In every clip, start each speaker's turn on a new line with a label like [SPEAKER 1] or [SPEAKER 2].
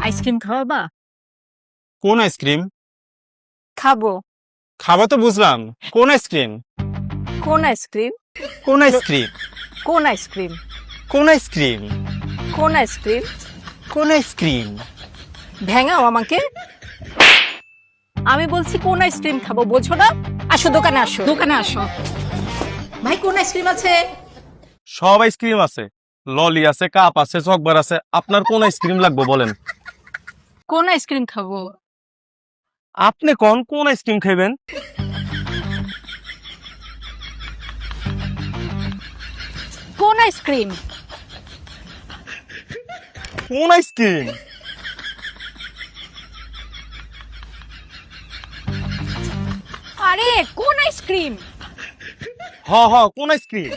[SPEAKER 1] Ice cream খাওয়াবা?
[SPEAKER 2] কোন ice cream?
[SPEAKER 1] খাবো।
[SPEAKER 2] খাওয়া তো বুঝলাম, কোন আইসক্রিম?
[SPEAKER 1] কোন আইসক্রিম?
[SPEAKER 2] কোন আইসক্রিম?
[SPEAKER 1] কোন আইসক্রিম?
[SPEAKER 2] কোন আইসক্রিম?
[SPEAKER 1] কোন আইসক্রিম?
[SPEAKER 2] কোন আইসক্রিম?
[SPEAKER 1] ভেঙাও আমাকে। আমি বলছি কোন আইসক্রিম খাবো, বোঝো না? আসো দোকানে, আসো দোকানে আসো। ভাই কোন আইসক্রিম আছে?
[SPEAKER 2] সব আইসক্রিম আছে, ললি আছে, কাপ আছে, চকবার আছে। আপনার কোন আইসক্রিম লাগবে বলেন?
[SPEAKER 1] কোন আইসক্রিম খাবো?
[SPEAKER 2] আপনি কোন আইসক্রিম খাইবেন?
[SPEAKER 1] কোন আইসক্রিম?
[SPEAKER 2] কোন আইসক্রিম?
[SPEAKER 1] আরে কোন আইসক্রিম?
[SPEAKER 2] কোন আইসক্রিম?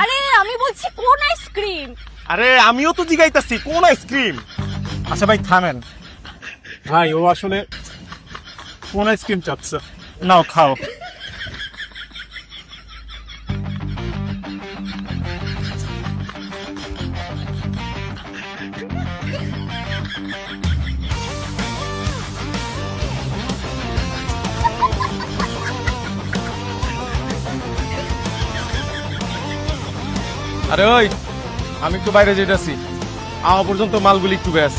[SPEAKER 1] আরে আমি বলছি কোন আইসক্রিম?
[SPEAKER 2] আরে আমিও তো জিগাইতাছি কোন আইসক্রিম। আচ্ছা ভাই থামেন, ভাই ও আসলে কোন আইসক্রিম চাচ্ছে, নাও খাও। আরে ওই, আমি একটু বাইরে যেতেছি, আওয়া পর্যন্ত মালগুলি একটু ব্যাস।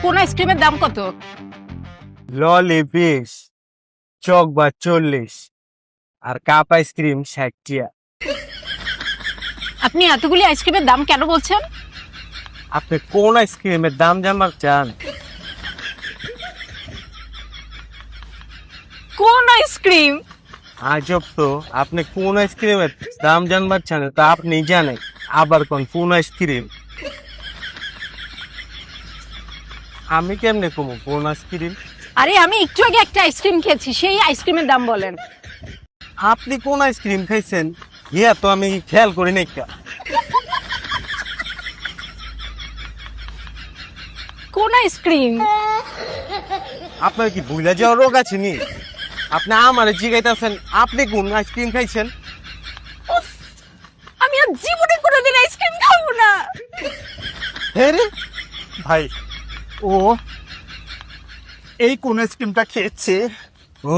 [SPEAKER 1] কোন আইসক্রিমের দাম কত?
[SPEAKER 3] ললি 20, চকবার 40 আর কাপ আইসক্রিম 60 টিয়া।
[SPEAKER 1] আপনি এতগুলি আইসক্রিমের দাম কেন বলছেন?
[SPEAKER 3] আপনি কোন আইসক্রিমের দাম জানবার চান?
[SPEAKER 1] কোন আইসক্রিম?
[SPEAKER 3] আজব তো, আপনি কোন আইসক্রিমের দাম জানবার চান তা আপনি জানেন, আবার কোন আইসক্রিম? আমি কেমনে কমু কোন আইসক্রিম?
[SPEAKER 1] আরে আমি একটু আগে একটা আইসক্রিম খেয়েছি, সেই আইসক্রিমের দাম বলেন।
[SPEAKER 3] আপনি কোন আইসক্রিম খাইছেন ইয়া তো আমি খেয়াল করি নাই।
[SPEAKER 1] কোন আইসক্রিম?
[SPEAKER 3] আপনার কি ভুলে যাওয়ার রোগ আছে নি? আপনি আমার জিগাইতেছেন আপনি কোন আইসক্রিম খাইছেন?
[SPEAKER 1] উফ, আমি আর জীবনে কোনোদিন আইসক্রিম খাবো না।
[SPEAKER 3] হ্যাঁ রে
[SPEAKER 2] ভাই ও এই কোন আইসক্রিমটা খেয়েছে।
[SPEAKER 3] ও,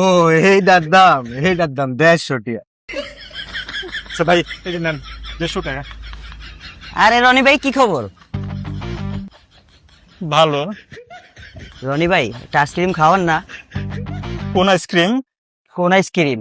[SPEAKER 3] এইটার দাম 150 টিয়া।
[SPEAKER 2] আচ্ছা ভাই এই যে নেন 150 টাকা।
[SPEAKER 4] আরে রনি ভাই কি খবর?
[SPEAKER 2] ভালো।
[SPEAKER 4] রনি ভাই একটা আইসক্রিম খাওয়ান না।
[SPEAKER 2] কোন আইসক্রিম?
[SPEAKER 4] কোন আইসক্রিম?